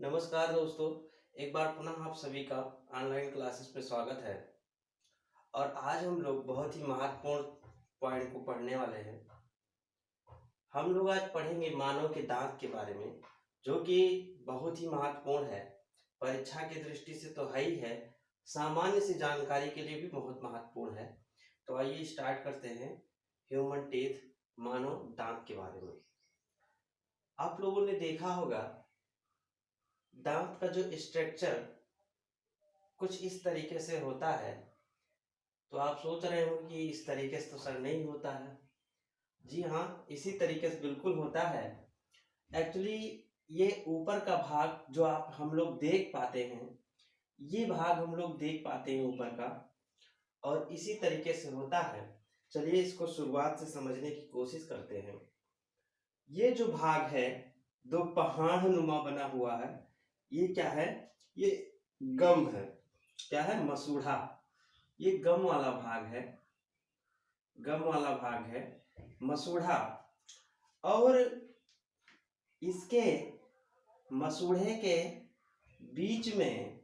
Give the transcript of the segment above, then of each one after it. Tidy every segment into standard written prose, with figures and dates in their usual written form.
नमस्कार दोस्तों। एक बार पुनः आप सभी का ऑनलाइन क्लासेस में स्वागत है। और आज हम लोग बहुत ही महत्वपूर्ण पॉइंट को पढ़ने वाले हैं। हम लोग आज पढ़ेंगे मानव के दांत के बारे में, जो कि बहुत ही महत्वपूर्ण है। परीक्षा की दृष्टि से तो है ही है, सामान्य सी जानकारी के लिए भी बहुत महत्वपूर्ण है। तो आइए स्टार्ट करते हैं ह्यूमन टीथ, मानव दांत के बारे में। आप लोगों ने देखा होगा दांत का जो स्ट्रक्चर कुछ इस तरीके से होता है। तो आप सोच रहे हो कि इस तरीके से तो सर नहीं होता है। जी हाँ, इसी तरीके से बिल्कुल होता है। एक्चुअली ये ऊपर का भाग जो आप हम लोग देख पाते हैं, ये भाग हम लोग देख पाते हैं ऊपर का, और इसी तरीके से होता है। चलिए इसको शुरुआत से समझने की कोशिश करते हैं। ये जो भाग है, दो पहाड़ नुमा बना हुआ है, ये क्या है? ये गम है। क्या है? मसूढ़ा। ये गम वाला भाग है, गम वाला भाग है मसूढ़ा। और इसके मसूढ़े के बीच में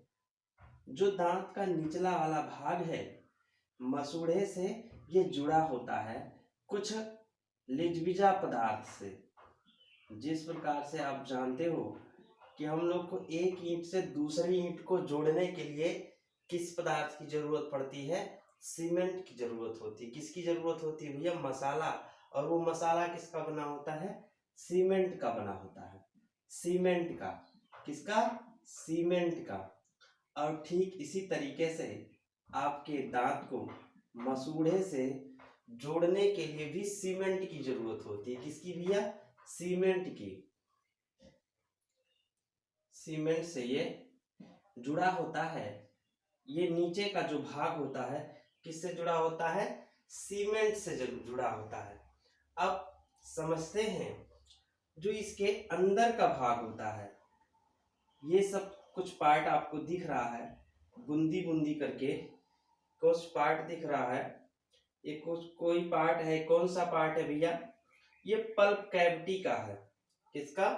जो दांत का निचला वाला भाग है, मसूढ़े से ये जुड़ा होता है कुछ लिजविजा पदार्थ से। जिस प्रकार से आप जानते हो कि हम लोग को एक ईंट से दूसरी ईंट को जोड़ने के लिए किस पदार्थ की जरूरत पड़ती है? सीमेंट की जरूरत होती है। किसकी जरूरत होती है भैया? मसाला। और वो मसाला किसका बना होता है? सीमेंट का बना होता है। सीमेंट का। किसका? सीमेंट का। और ठीक इसी तरीके से आपके दांत को मसूढ़े से जोड़ने के लिए भी सीमेंट की जरूरत होती है। किसकी भैया? सीमेंट की। सीमेंट से ये जुड़ा होता है। ये नीचे का जो भाग होता है, किससे जुड़ा होता है? सीमेंट से जुड़ा होता है। अब समझते हैं जो इसके अंदर का भाग होता है, ये सब कुछ पार्ट आपको दिख रहा है बूंदी बूंदी करके, कुछ पार्ट दिख रहा है। ये कुछ कोई पार्ट है, कौन सा पार्ट है भैया? ये पल्प कैविटी का है। किसका?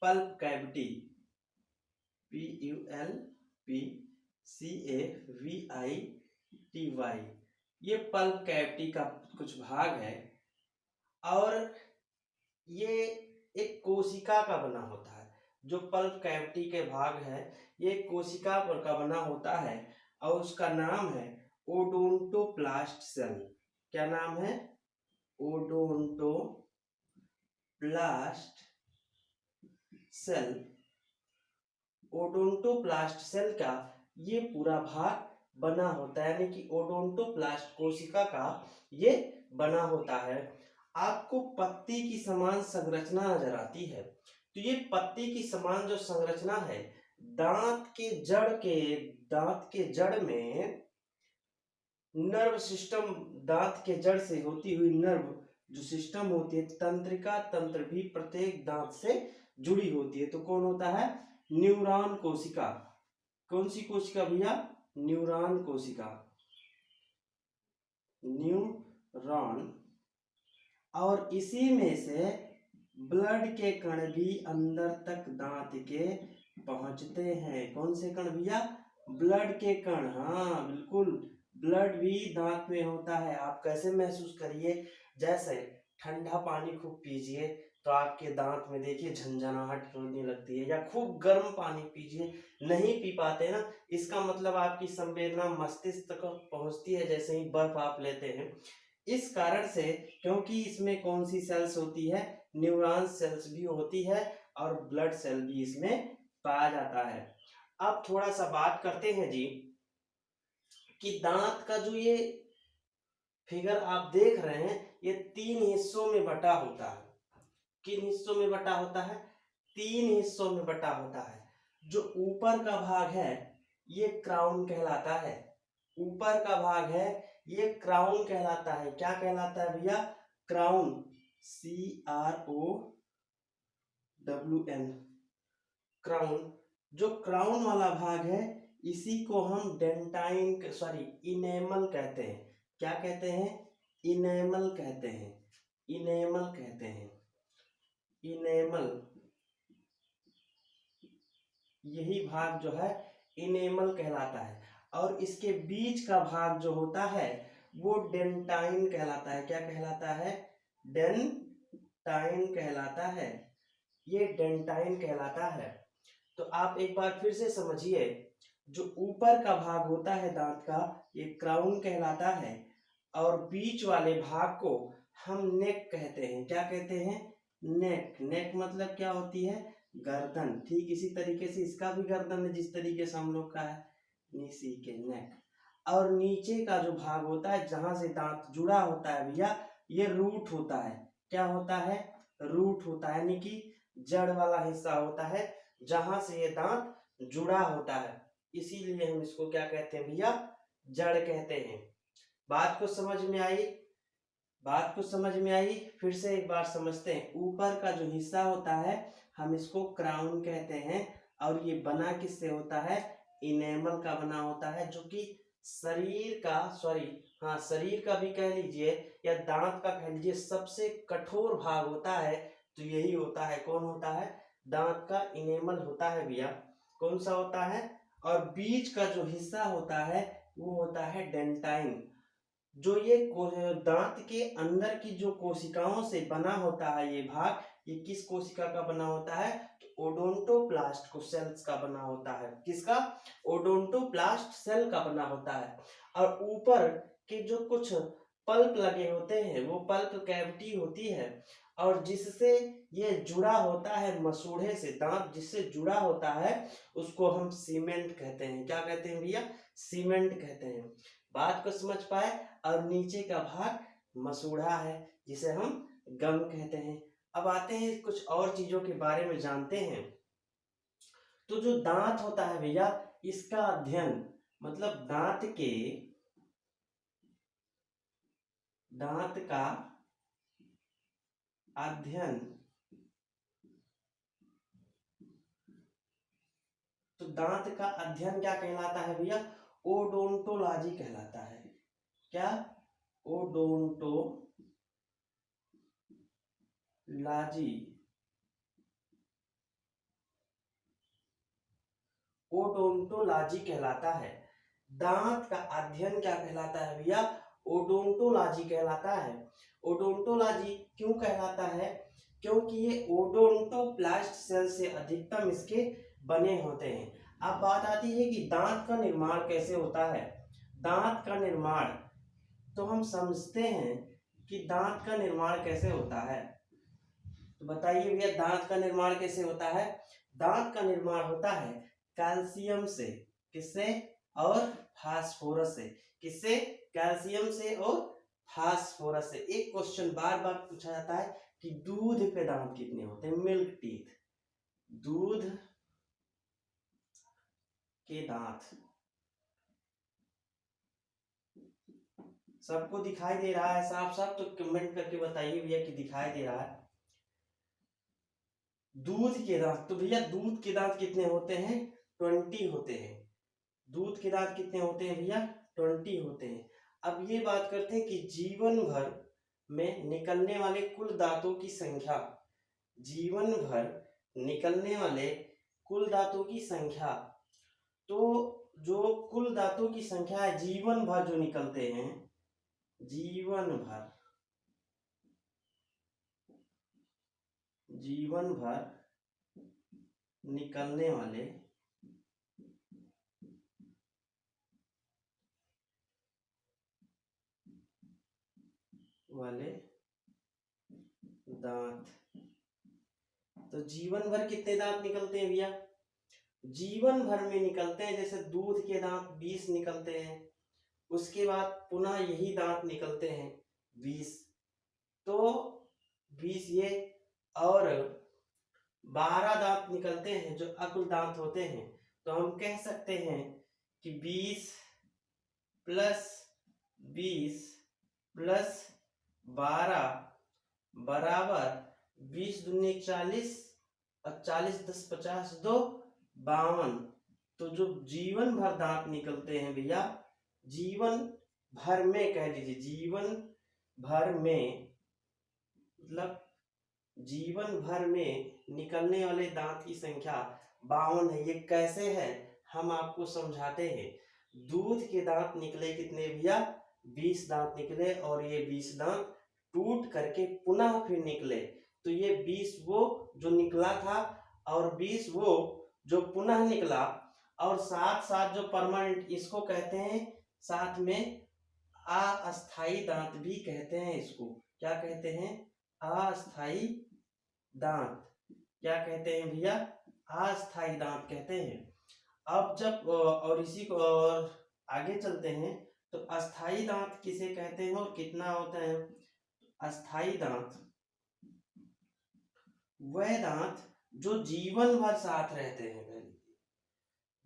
Pulp cavity. PULPCAVITY। ये पल्प कैविटी का कुछ भाग है। और ये एक कोशिका का बना होता है। जो पल्प कैविटी के भाग है, ये कोशिका का बना होता है, और उसका नाम है ओडोंटोप्लास्ट सेल। क्या नाम है? ओडोंटोप्लास्ट सेल। ओडोंटोप्लास्ट सेल का ये पूरा भाग बना होता है, यानी कि ओडोंटोप्लास्ट कोशिका का ये बना होता है। आपको पत्ती की समान संरचना नजर आती है। तो ये पत्ती की समान जो संरचना है, दांत के जड़ में नर्व सिस्टम, दांत के जड़ से होती हुई नर्व जो सिस्टम होती है, तंत्रिका तंत्र भी प्रत्येक दांत से जुड़ी होती है। तो कौन होता है? न्यूरॉन कोशिका। कौन सी कोशिका भैया? न्यूरॉन कोशिका। न्यूरॉन। और इसी में से ब्लड के कण भी अंदर तक दांत के पहुंचते हैं। कौन से कण भैया? ब्लड के कण। हाँ बिल्कुल, ब्लड भी दांत में होता है। आप कैसे महसूस करिए, जैसे ठंडा पानी खूब पीजिए तो आपके दांत में देखिए झंझनाहट होने लगती है, या खूब गर्म पानी पीजिए, नहीं पी पाते ना, इसका मतलब आपकी संवेदना मस्तिष्क तक पहुंचती है जैसे ही बर्फ आप लेते हैं। इस कारण से, क्योंकि इसमें कौन सी सेल्स होती है? न्यूरॉन सेल्स भी होती है, और ब्लड सेल भी इसमें पाया जाता है। अब थोड़ा सा बात करते हैं जी कि दांत का जो ये फिगर आप देख रहे हैं, ये 3 हिस्सों में बटा होता है। किन हिस्सों में बटा होता है? 3 हिस्सों में बटा होता है। जो ऊपर का भाग है, ये क्राउन कहलाता है। ऊपर का भाग है, ये क्राउन कहलाता है। क्या कहलाता है भैया? क्राउन। CROWN। क्राउन। जो क्राउन वाला भाग है, इसी को हम डेंटाइन सॉरी इनेमल कहते हैं। क्या कहते हैं? इनेमल कहते हैं। इनेमल कहते हैं। इनेमल। यही भाग जो है इनेमल कहलाता है। और इसके बीच का भाग जो होता है वो डेंटाइन कहलाता है। क्या कहलाता है? डेंटाइन कहलाता है। ये डेंटाइन कहलाता है। तो आप एक बार फिर से समझिए, जो ऊपर का भाग होता है दांत का ये क्राउन कहलाता है, और बीच वाले भाग को हम नेक कहते हैं। क्या कहते हैं? नेक। नेक मतलब क्या होती है? गर्दन। ठीक इसी तरीके से इसका भी गर्दन है, जिस तरीके से हम लोग का है नीसी के नेक। और नीचे का जो भाग होता है जहां से दांत जुड़ा होता है भैया, ये रूट होता है। क्या होता है? रूट होता है, यानी कि जड़ वाला हिस्सा होता है जहां से ये दांत जुड़ा होता है। इसीलिए हम इसको क्या कहते हैं भैया? जड़ कहते हैं। बात को समझ में आई? बात को समझ में आई? फिर से एक बार समझते हैं। ऊपर का जो हिस्सा होता है हम इसको क्राउन कहते हैं, और ये बना किससे होता है? इनेमल का बना होता है, जो कि शरीर का, हाँ शरीर का भी कह लीजिए या दांत का कह लीजिए, सबसे कठोर भाग होता है तो यही होता है। कौन होता है? दांत का इनेमल होता है भैया। कौन सा होता है? और बीच का जो हिस्सा होता है वो होता है डेंटाइन। जो ये दांत के अंदर की जो कोशिकाओं से बना होता है ये भाग, ये किस कोशिका का बना होता है? ओडोंटोप्लास्ट को सेल्स का बना होता है। किसका? ओडोंटोप्लास्ट सेल का बना होता है। और ऊपर के जो कुछ पल्प लगे होते हैं वो पल्प कैविटी होती है, और जिससे ये जुड़ा होता है मसूड़े से, दांत जिससे जुड़ा होता है उसको हम सीमेंट कहते हैं। क्या कहते हैं भैया? सीमेंट कहते हैं। बात को समझ पाए? और नीचे का भाग मसूड़ा है जिसे हम गम कहते हैं। अब आते हैं कुछ और चीजों के बारे में जानते हैं। तो जो दांत होता है भैया, इसका अध्ययन मतलब दांत का अध्ययन, तो दांत का अध्ययन क्या कहलाता है भैया? ओडोंटोलॉजी कहलाता है। क्या? ओडोंटोलॉजी। ओडोंटोलॉजी कहलाता है। दांत का अध्ययन क्या कहलाता है भैया? ओडोंटोलॉजी कहलाता है। ओडोंटोलॉजी क्यों कहलाता है? क्योंकि ये ओडोंटोप्लास्ट सेल से अधिकतम इसके बने होते हैं। अब बात आती है कि दांत का निर्माण कैसे होता है। दांत का निर्माण तो हम समझते हैं कि दांत का निर्माण कैसे होता है। तो बताइए भैया, दांत का निर्माण कैसे होता है? दांत का निर्माण होता है कैल्शियम से। किससे? और फास्फोरस से। किससे? कैल्शियम से और फास्फोरस से। एक क्वेश्चन बार बार पूछा जाता है कि दूध के दांत कितने होते हैं? Milk teeth. दूध के दांत सबको दिखाई दे रहा है साफ साफ? तो कमेंट करके बताइए भैया कि दिखाई दे रहा है। दूध के दांत, तो भैया दूध के दांत कितने होते हैं? 20 होते हैं। दूध के दांत कितने होते हैं भैया? 20 होते हैं। अब ये बात करते हैं कि जीवन भर में निकलने वाले कुल दांतों की संख्या, जीवन भर निकलने वाले कुल दांतों की संख्या, तो जो कुल दांतों की संख्या है जीवन भर जो निकलते हैं, जीवन भर निकलने वाले दांत, तो जीवन भर कितने दांत निकलते हैं भैया? जीवन भर में निकलते हैं। जैसे दूध के दांत 20 निकलते हैं, उसके बाद पुनः यही दांत निकलते हैं 20, तो 20 ये, और 12 दांत निकलते हैं जो अकुल दांत होते हैं। तो हम कह सकते हैं कि 20 प्लस 20 प्लस 12 बराबर 20 दूनी 40 और 40 10 50 2 52। तो जो जीवन भर दांत निकलते हैं भैया, जीवन भर में कह लीजिए, जीवन भर में मतलब जीवन भर में निकलने वाले दांत की संख्या 52 है। ये कैसे है हम आपको समझाते हैं। दूध के दांत निकले कितने भैया? 20 दांत निकले, और ये 20 दांत टूट करके पुनः फिर निकले। तो ये 20 वो जो निकला था और 20 वो जो पुनः निकला, और साथ साथ जो परमानेंट, इसको कहते हैं साथ में अस्थाई दांत भी कहते हैं। इसको क्या कहते हैं? अस्थाई दांत। क्या कहते हैं भैया? अस्थाई दांत कहते हैं। अब जब और इसी को और आगे चलते हैं तो अस्थाई दांत किसे कहते हैं और कितना होता है? अस्थाई दांत वह दांत जो जीवन भर साथ रहते हैं।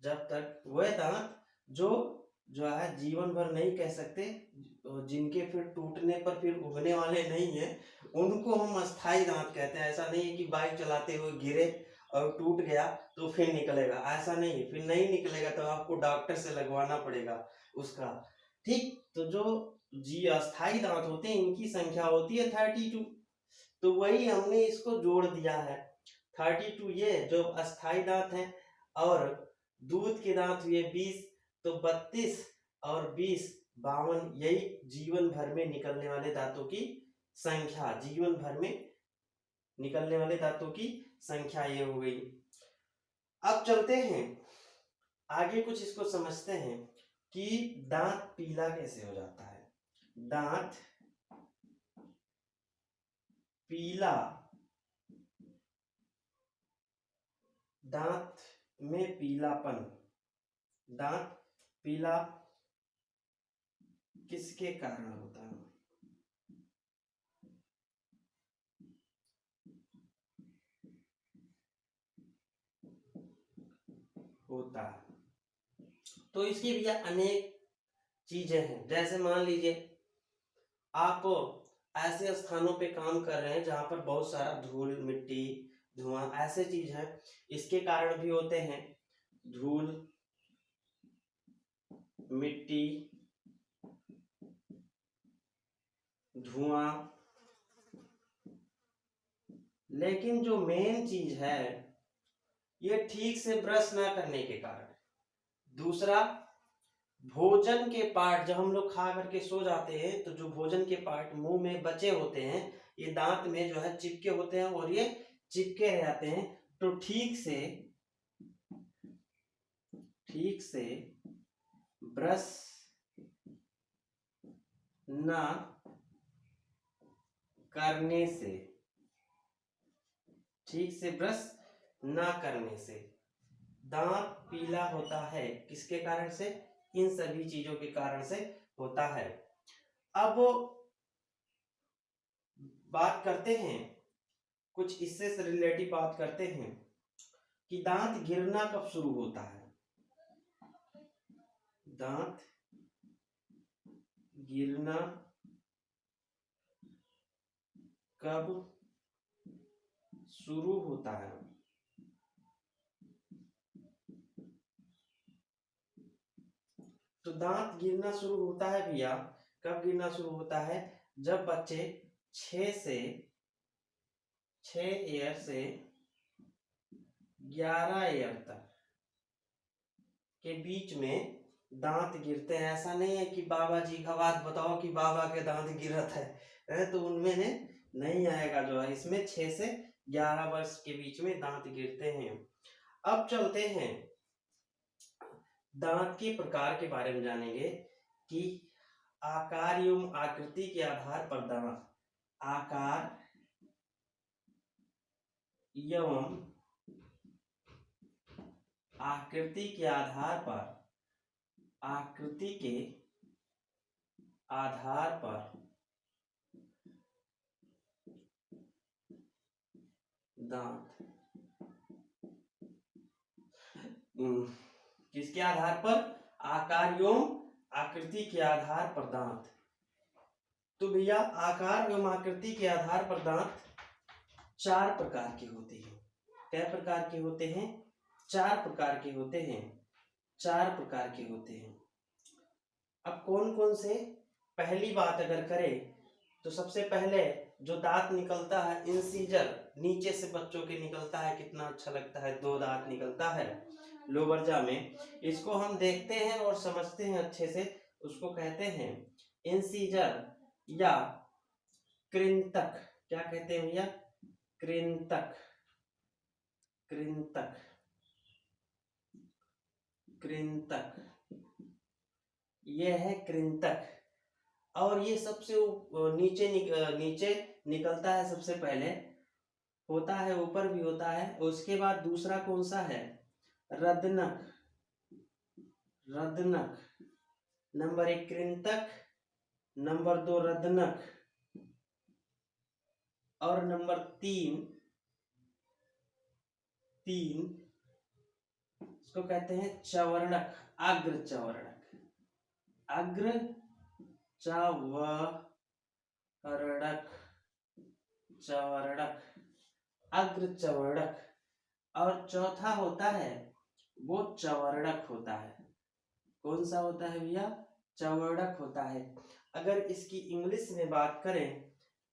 जब तक वह दांत जो है जीवन भर नहीं कह सकते, जिनके फिर टूटने पर फिर उगने वाले नहीं है, उनको हम अस्थाई दांत कहते हैं। ऐसा नहीं है कि बाइक चलाते हुए गिरे और टूट गया तो फिर निकलेगा, ऐसा नहीं है। फिर नहीं निकलेगा तो आपको डॉक्टर से लगवाना पड़ेगा उसका। ठीक, तो जो जी अस्थाई दांत होते हैं इनकी संख्या होती है 32। तो वही हमने इसको जोड़ दिया है 32, ये जो अस्थाई दांत है, और दूध के दांत हुए 20, तो 32 और 20 52, यही जीवन भर में निकलने वाले दांतों की संख्या, जीवन भर में निकलने वाले दांतों की संख्या ये हो गई। अब चलते हैं आगे, कुछ इसको समझते हैं कि दांत पीला कैसे हो जाता है। दांत पीला, दांत में पीलापन, दांत पीला किसके कारण होता है? होता है। तो इसकी भी अनेक चीजें हैं। जैसे मान लीजिए आप ऐसे स्थानों पे काम कर रहे हैं जहां पर बहुत सारा धूल, मिट्टी, धुआं, ऐसे चीज है, इसके कारण भी होते हैं। धूल, मिट्टी, धुआं। लेकिन जो मेन चीज है ये ठीक से ब्रश ना करने के कारण। दूसरा, भोजन के पार्ट जब हम लोग खा करके सो जाते हैं तो जो भोजन के पार्ट मुंह में बचे होते हैं ये दांत में जो है चिपके होते हैं और ये चिपके रहते हैं। तो ठीक से ब्रश ना करने से, ठीक से ब्रश ना करने से दांत पीला होता है। किसके कारण से? इन सभी चीजों के कारण से होता है। अब बात करते हैं, कुछ इससे रिलेटिव बात करते हैं कि दांत गिरना कब शुरू होता है। दांत गिरना कब शुरू होता है? तो दांत गिरना शुरू होता है भैया, कब गिरना शुरू होता है? जब बच्चे 6 ईयर से 11 ईयर तक के बीच में दांत गिरते हैं। ऐसा नहीं है कि बाबा जी का बात बताओ कि बाबा के दांत गिरत है, तो उनमें ने नहीं आएगा। जो है इसमें 6 से 11 वर्ष के बीच में दांत गिरते हैं। अब चलते हैं दांत के प्रकार के बारे में जानेंगे कि आकार एवं आकृति के आधार पर दांत, आकार एवं आकृति के आधार पर, आकृति के आधार पर दांत, किसके आधार पर? आकार एवं आकृति के आधार पर दांत। तो भैया आकार एवं आकृति के आधार पर दांत 4 प्रकार के होते हैं। कै प्रकार के होते हैं? 4 प्रकार के होते हैं। 4 प्रकार के होते हैं। अब कौन कौन से? पहली बात अगर करें तो सबसे पहले जो दांत निकलता है इंसीजर, नीचे से बच्चों के निकलता है, कितना अच्छा लगता है, 2 दांत निकलता है लोअर जॉ में। इसको हम देखते हैं और समझते हैं अच्छे से। उसको कहते हैं इंसीजर या कृंतक। क्या कहते हैं भैया? कृंतक। कृंतक। कृंतक, ये है कृंतक। और ये सबसे नीचे निकलता है सबसे पहले, होता है ऊपर भी होता है। उसके बाद दूसरा कौन सा है? रदनक। रदनक। नंबर 1 कृंतक, नंबर 2 रदनक, और नंबर 3 इसको कहते हैं चवर्णक, अग्र चवर्णक। अग्र चवर्णक, चवर्णक, अग्र चवर्णक। और चौथा होता है वो चवर्णक होता है। कौन सा होता है भैया? चवर्णक होता है। अगर इसकी इंग्लिश में बात करें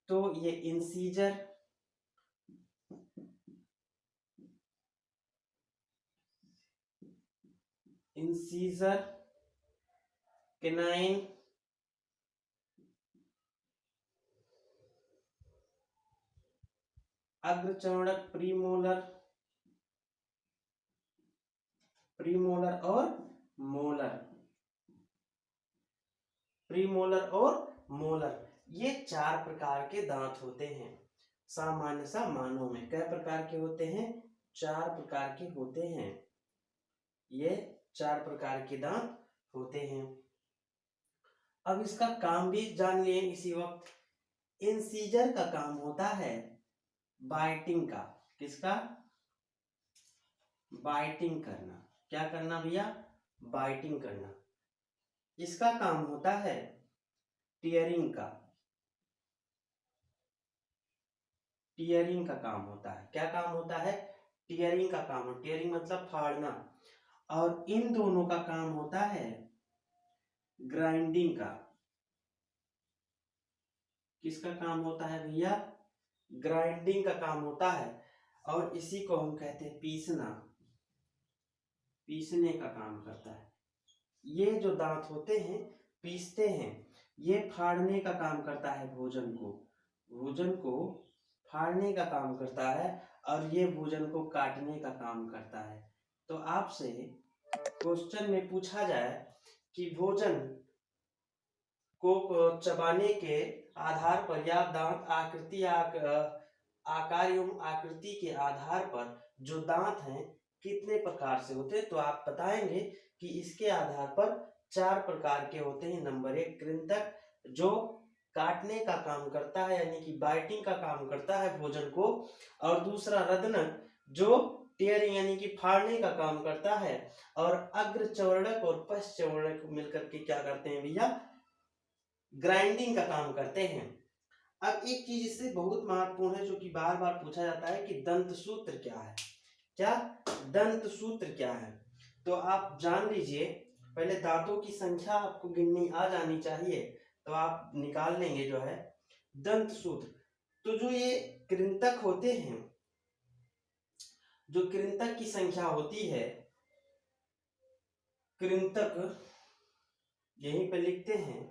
तो ये इंसीजर, केनाइन, अग्रचवर्णक, प्रीमोलर, और मोलर। प्रीमोलर और मोलर, ये 4 प्रकार के दांत होते हैं सामान्य सा मानव में। कई प्रकार के होते हैं? 4 प्रकार के होते हैं। ये 4 प्रकार के दांत होते हैं। अब इसका काम भी जान लिए इसी वक्त। इंसीजर का काम होता है बाइटिंग का। किसका? बाइटिंग करना। क्या करना भैया? बाइटिंग करना। इसका काम होता है टीयरिंग का। टीयरिंग का काम होता है। क्या काम होता है? टीयरिंग का काम। टीयरिंग मतलब फाड़ना। और इन दोनों का काम होता है ग्राइंडिंग का। किसका काम होता है भैया? ग्राइंडिंग का काम होता है। और इसी को हम कहते हैं पीसना। पीसने का काम करता है। ये जो दांत होते हैं पीसते हैं। ये फाड़ने का काम करता है भोजन को। भोजन को फाड़ने का काम करता है और ये भोजन को काटने का काम करता है। तो आपसे क्वेश्चन में पूछा जाए कि भोजन को चबाने के आधार पर या दांत आकृति आकार एवं आकृति के आधार पर जो दांत हैं कितने प्रकार से होते हैं, तो आप बताएंगे कि इसके आधार पर 4 प्रकार के होते हैं। नंबर 1 कृंतक, जो काटने का काम करता है यानी कि बाइटिंग का काम करता है भोजन को। और दूसरा रदनक, जो टेयरिंग यानी कि फाड़ने का काम करता है। और अग्र चवर्णक और पश्च चवर्णक मिलकर के क्या करते हैं भैया? ग्राइंडिंग का काम करते हैं। अब एक चीज इससे बहुत महत्वपूर्ण है जो कि बार बार पूछा जाता है कि दंत सूत्र क्या है? क्या दंत सूत्र क्या है? तो आप जान लीजिए। पहले दांतों की संख्या आपको गिननी आ जानी चाहिए, तो आप निकाल लेंगे जो है दंत सूत्र। तो जो ये कृंतक होते हैं, जो कृंतक की संख्या होती है, कृंतक यहीं पे लिखते हैं।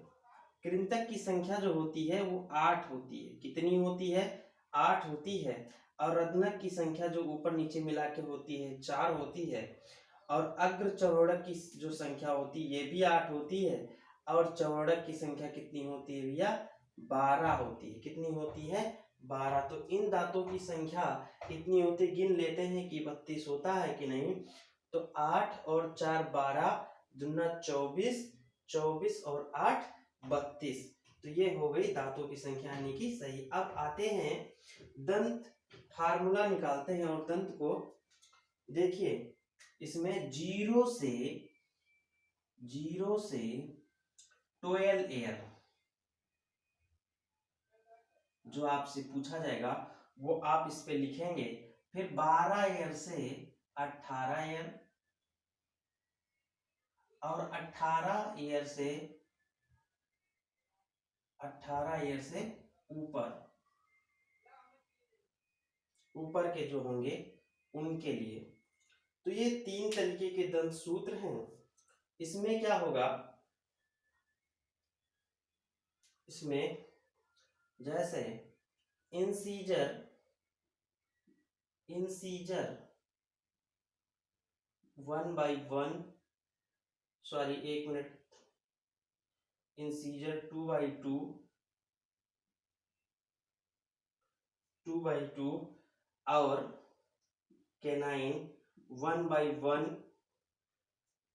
कृंतक की संख्या जो होती है वो 8 होती है। कितनी होती है? 8 होती है। और रदनक की संख्या जो ऊपर नीचे मिला के होती है 4 होती है। और अग्र चौड़क की जो संख्या होती है ये भी 8 होती है। और चौड़क की संख्या कितनी होती है भैया? 12 होती है। कितनी होती है? 12। तो इन दांतों की संख्या कितनी होती है गिन लेते हैं कि 32 होता है कि नहीं। तो 8 और 4 12 दूना 24, 24 और 8 32। तो ये हो गई दांतों की संख्या यानी कि सही। अब आते हैं दंत फार्मूला निकालते हैं। और दंत को देखिए, इसमें 0 से 12 ईयर जो आपसे पूछा जाएगा वो आप इस पे लिखेंगे। फिर 12 ईयर से 18 ईयर, और 18 ईयर से ऊपर, ऊपर के जो होंगे उनके लिए। तो ये 3 तरीके के दंत सूत्र हैं। इसमें क्या होगा, इसमें जैसे incisor, incisor 1/1, sorry 1 minute, incisor 2/2, 2/2 और कैनाइन 1/1,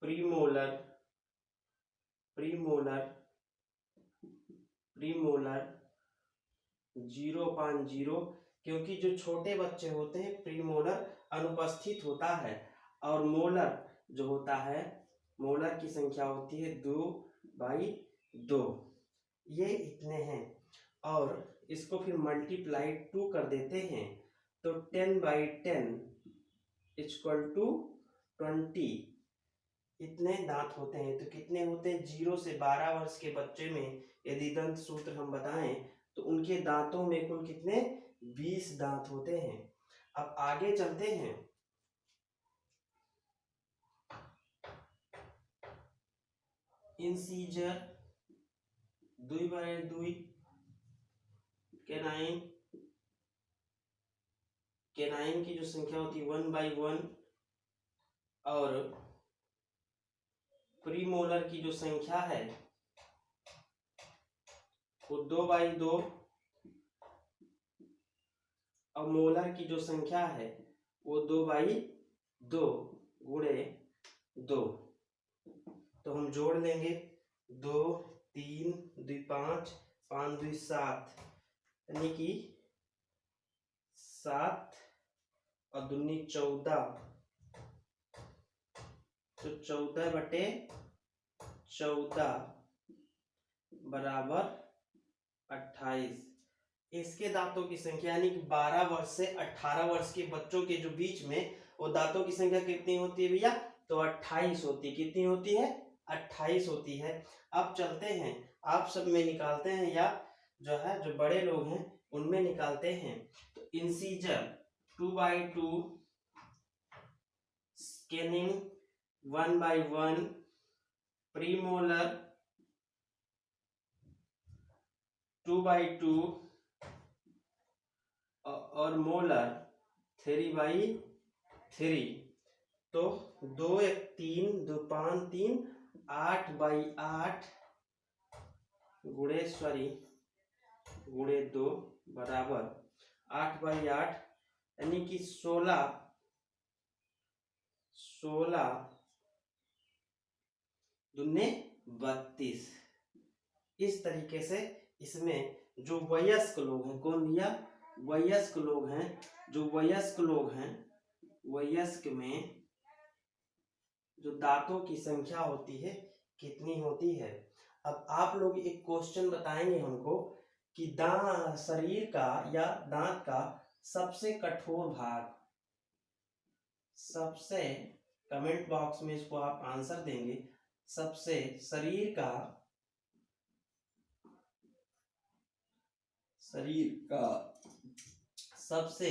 प्रीमोलर, प्रीमोलर, प्रीमोलर 0.0, क्योंकि जो छोटे बच्चे होते हैं प्रीमोलर अनुपस्थित होता है, और मोलर जो होता है, मोलर की संख्या होती है 2/2। ये इतने हैं, और इसको फिर मल्टीप्लाई 2 कर देते हैं, तो 10/10 इक्वल टू 20। इतने दांत होते हैं। तो कितने होते हैं, 0 से 12 वर्ष के बच्चे में यदि दंत सूत्र हम बताएं तो उनके दांतों में कुल कितने, 20 दांत होते हैं। अब आगे चलते हैं। इंसीजर 2/2, कैनाइन, कैनाइन की जो संख्या होती है 1/1, और प्रीमोलर की जो संख्या है वो 2/2, और मोलर की जो संख्या है वो 2/2 गुणे 2। तो हम जोड़ लेंगे, 2 3 2 5, 5 2 7, यानी कि 7 और 2 14, तो 14/14 बराबर 28। इसके दांतों की संख्या यानी कि 12 वर्ष से 18 वर्ष के बच्चों के जो बीच में वो दांतों की संख्या कितनी होती है भैया, तो 28 होती है। कितनी होती है, 28 होती है। अब चलते हैं, आप सब में निकालते हैं, या जो है जो बड़े लोग हैं उनमें निकालते हैं। तो इंसीजर 2/2, स्कैनिंग 1/1, प्रीमोलर 2/2 और मोलर 3/3। तो 2 1 3 2 5 3, 8/8 गुणे 2 बराबर 8/8, यानी कि 16 दूने 32। इस तरीके से इसमें जो वयस्क लोग हैं, कौन भैया, वयस्क लोग हैं, जो वयस्क लोग हैं, वयस्क में जो दांतों की संख्या होती है कितनी होती है। अब आप लोग एक क्वेश्चन बताएंगे हमको कि दांत शरीर का या दांत का सबसे कठोर भाग, सबसे, कमेंट बॉक्स में इसको आप आंसर देंगे, सबसे शरीर का सबसे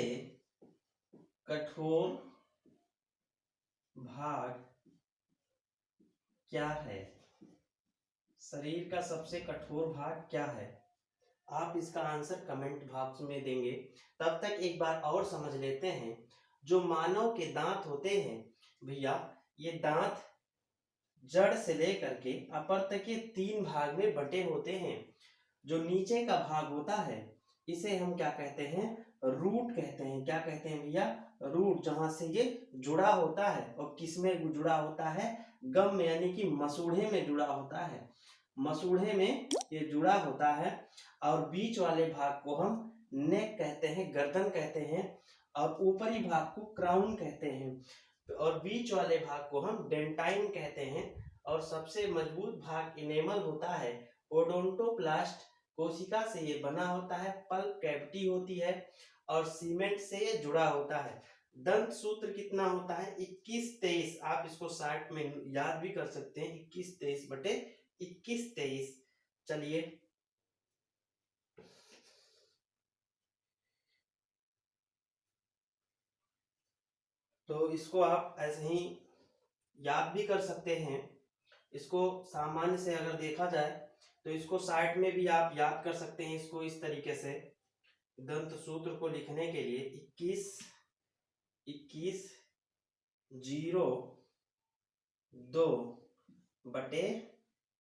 कठोर भाग क्या है, शरीर का सबसे कठोर भाग क्या है। आप इसका आंसर कमेंट बॉक्स में देंगे। तब तक एक बार और समझ लेते हैं, जो मानव के दांत होते हैं भैया, ये दांत जड़ से लेकर के अपर तक के 3 भाग में बटे होते हैं। जो नीचे का भाग होता है इसे हम क्या कहते हैं, रूट कहते हैं। क्या कहते हैं भैया, रूट, जहां से ये जुड़ा होता है। और किस में जुड़ा होता है, गम में, यानी कि मसूड़े में जुड़ा होता है, मसूड़े में ये जुड़ा होता है। और बीच वाले भाग को हम नेक कहते हैं, गर्दन कहते हैं, और ऊपरी भाग को क्राउन कहते हैं, और बीच वाले भाग को हम डेंटाइन कहते हैं। और सबसे मजबूत भाग इनेमल होता है, ओडोंटोप्लास्ट कोशिका से ये बना होता है, पल्प कैविटी होती है, और सीमेंट से ये जुड़ा होता है। दंत सूत्र कितना होता है, 21-23। आप इसको शार्ट में याद भी कर सकते हैं, 21-23/21-23। चलिए तो इसको आप ऐसे ही याद भी कर सकते हैं। इसको सामान्य से अगर देखा जाए तो इसको साइड में भी आप याद कर सकते हैं। इसको इस तरीके से दंत सूत्र को लिखने के लिए 21 0 2 बटे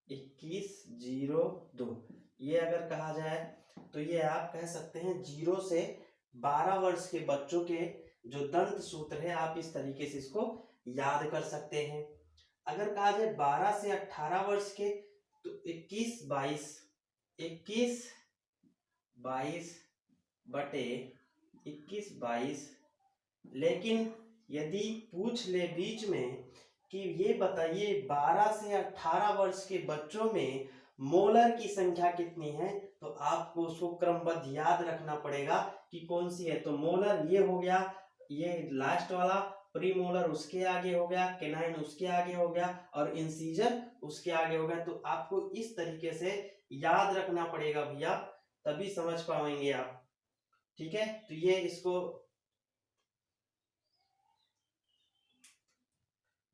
21/02। ये अगर कहा जाए तो ये आप कह सकते हैं 0 से 12 वर्ष के बच्चों के जो दंत सूत्र है आप इस तरीके से इसको याद कर सकते हैं। अगर कहा जाए 12 से 18 वर्ष के तो 21 22 बटे 21/22। लेकिन यदि पूछ ले बीच में कि ये बताइए 12 से 18 वर्ष के बच्चों में मोलर की संख्या कितनी है, तो आपको उसको क्रमबद्ध याद रखना पड़ेगा कि कौन सी है। तो मोलर ये हो गया, ये लास्ट वाला प्री मोलर उसके आगे हो गया, केनाइन उसके आगे हो गया और इंसीजर उसके आगे हो गया। तो आपको इस तरीके से याद रखना पड़ेगा भैया, तभी समझ पाएंगे आप। ठीक है, तो ये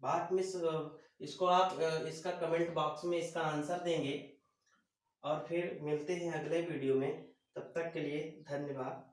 बात में इसको आप इसका कमेंट बॉक्स में इसका आंसर देंगे और फिर मिलते हैं अगले वीडियो में। तब तक के लिए धन्यवाद।